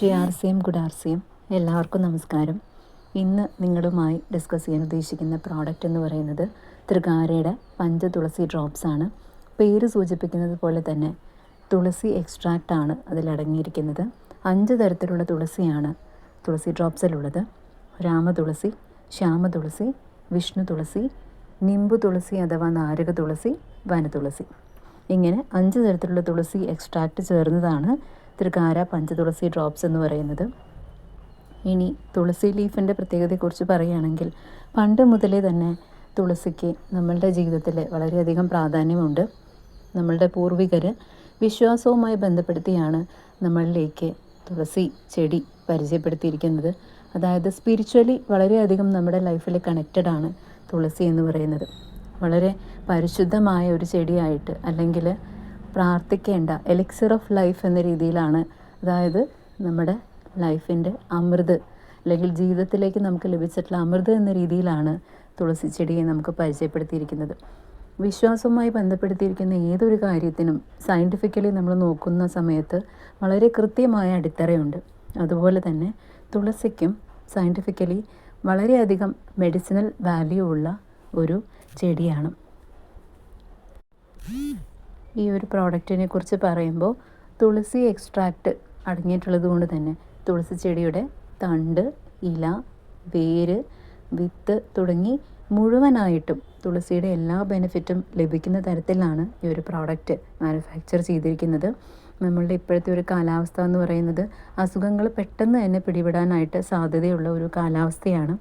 GRCM good ആർസിയം എല്ലാവർക്കും നമസ്കാരം. ഇന്ന് നിങ്ങളുമായി ഡിസ്കസ് ചെയ്യാൻ ഉദ്ദേശിക്കുന്ന പ്രോഡക്റ്റ് എന്ന് പറയുന്നത് തൃകാരയുടെ പഞ്ചതുളസി ഡ്രോപ്സ് ആണ്. പേര് സൂചിപ്പിക്കുന്നത് പോലെ തന്നെ തുളസി എക്സ്ട്രാക്റ്റ് ആണ് അതിലടങ്ങിയിരിക്കുന്നത്. 5 തരത്തിലുള്ള തുളസിയാണ് തുളസി ഡ്രോപ്സിലുള്ളത്. രാമതുളസി, ശ്യാമതുളസി, വിഷ്ണു തുളസി, നിംബു തുളസി അഥവാ നാരക തുളസി, വനതുളസി. ഇങ്ങനെ 5 തരത്തിലുള്ള തുളസി എക്സ്ട്രാക്റ്റ് ചേർന്നതാണ് തൃകാര പഞ്ചതുളസി ഡ്രോപ്സ് എന്ന് പറയുന്നത്. ഇനി തുളസി ലീഫിൻ്റെ പ്രത്യേകതയെക്കുറിച്ച് പറയുകയാണെങ്കിൽ പണ്ട് മുതലേ തന്നെ തുളസിക്ക് നമ്മളുടെ ജീവിതത്തിൽ വളരെയധികം പ്രാധാന്യമുണ്ട്. നമ്മളുടെ പൂർവികർ വിശ്വാസവുമായി ബന്ധപ്പെടുത്തിയാണ് നമ്മളിലേക്ക് തുളസി ചെടി പരിചയപ്പെടുത്തിയിരിക്കുന്നത്. അതായത് സ്പിരിച്വലി വളരെയധികം നമ്മുടെ ലൈഫിൽ കണക്റ്റഡ് ആണ് തുളസി എന്ന് പറയുന്നത്. വളരെ പരിശുദ്ധമായ ഒരു ചെടിയായിട്ട്, അല്ലെങ്കിൽ പ്രാർത്ഥിക്കേണ്ട എലിക്സിർ ഓഫ് ലൈഫ് എന്ന രീതിയിലാണ്, അതായത് നമ്മുടെ ലൈഫിൻ്റെ അമൃത് അല്ലെങ്കിൽ ജീവിതത്തിലേക്ക് നമുക്ക് ലഭിച്ചിട്ടുള്ള അമൃത് എന്ന രീതിയിലാണ് തുളസി ചെടിയെ നമുക്ക് പരിചയപ്പെടുത്തിയിരിക്കുന്നത്. വിശ്വാസവുമായി ബന്ധപ്പെടുത്തിയിരിക്കുന്ന ഏതൊരു കാര്യത്തിനും സയൻറ്റിഫിക്കലി നമ്മൾ നോക്കുന്ന സമയത്ത് വളരെ കൃത്യമായ അടിത്തറയുണ്ട്. അതുപോലെ തന്നെ തുളസിക്കും സയൻറ്റിഫിക്കലി വളരെയധികം മെഡിസിനൽ വാല്യൂ ഉള്ള ഒരു ചെടിയാണ്. ഈ ഒരു പ്രോഡക്റ്റിനെ കുറിച്ച് പറയുമ്പോൾ തുളസി എക്സ്ട്രാക്റ്റ് അടങ്ങിയിട്ടുള്ളത് കൊണ്ട് തന്നെ തുളസി ചെടിയുടെ തണ്ട്, ഇല, വേര്, വിത്ത് തുടങ്ങി മുഴുവനായിട്ടും തുളസിയുടെ എല്ലാ ബെനിഫിറ്റും ലഭിക്കുന്ന തരത്തിലാണ് ഈ ഒരു പ്രോഡക്റ്റ് മാനുഫാക്ചർ ചെയ്തിരിക്കുന്നത്. നമ്മളുടെ ഇപ്പോഴത്തെ ഒരു കാലാവസ്ഥ എന്ന് പറയുന്നത് അസുഖങ്ങൾ പെട്ടെന്ന് തന്നെ പിടിപെടാനായിട്ട് സാധ്യതയുള്ള ഒരു കാലാവസ്ഥയാണ്.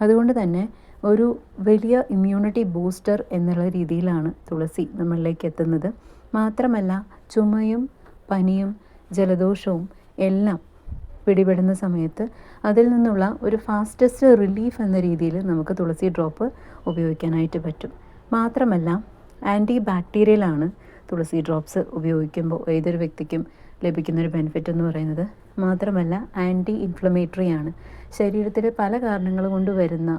അതുകൊണ്ട് തന്നെ ഒരു വലിയ ഇമ്മ്യൂണിറ്റി ബൂസ്റ്റർ എന്നുള്ള രീതിയിലാണ് തുളസി നമ്മളിലേക്ക് എത്തുന്നത്. മാത്രമല്ല ചുമയും പനിയും ജലദോഷവും എല്ലാം പിടിപെടുന്ന സമയത്ത് അതിൽ നിന്നുള്ള ഒരു ഫാസ്റ്റസ്റ്റ് റിലീഫ് എന്ന രീതിയിൽ നമുക്ക് തുളസി ഡ്രോപ്പ് ഉപയോഗിക്കാനായിട്ട് പറ്റും. മാത്രമല്ല ആൻറ്റി ബാക്ടീരിയലാണ് തുളസി ഡ്രോപ്സ് ഉപയോഗിക്കുമ്പോൾ ഏതൊരു വ്യക്തിക്കും ലഭിക്കുന്നൊരു ബെനിഫിറ്റ് എന്ന് പറയുന്നത്. മാത്രമല്ല ആൻറ്റി ഇൻഫ്ലമേറ്ററി ആണ്. ശരീരത്തിൽ പല കാരണങ്ങൾ കൊണ്ട് വരുന്ന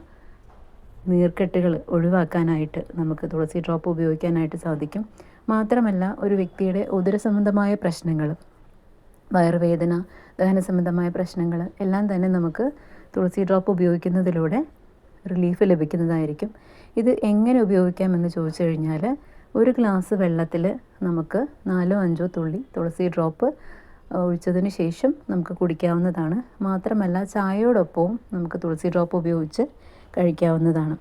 നീർക്കെട്ടുകൾ ഒഴിവാക്കാനായിട്ട് നമുക്ക് തുളസി ഡ്രോപ്പ് ഉപയോഗിക്കാനായിട്ട് സാധിക്കും. മാത്രമല്ല ഒരു വ്യക്തിയുടെ ഉദരസംബന്ധമായ പ്രശ്നങ്ങൾ, വയറുവേദന, ദഹന സംബന്ധമായ പ്രശ്നങ്ങൾ എല്ലാം തന്നെ നമുക്ക് തുളസി ഡ്രോപ്പ് ഉപയോഗിക്കുന്നതിലൂടെ റിലീഫ് ലഭിക്കുന്നതായിരിക്കും. ഇത് എങ്ങനെ ഉപയോഗിക്കാമെന്ന് ചോദിച്ചു കഴിഞ്ഞാൽ ഒരു ഗ്ലാസ് വെള്ളത്തിൽ നമുക്ക് 4-5 തുള്ളി തുളസി ഡ്രോപ്പ് ഒഴിച്ചതിന് ശേഷം നമുക്ക് കുടിക്കാവുന്നതാണ്. മാത്രമല്ല ചായയോടൊപ്പവും നമുക്ക് തുളസി ഡ്രോപ്പ് ഉപയോഗിച്ച് കഴിക്കാവുന്നതാണ്.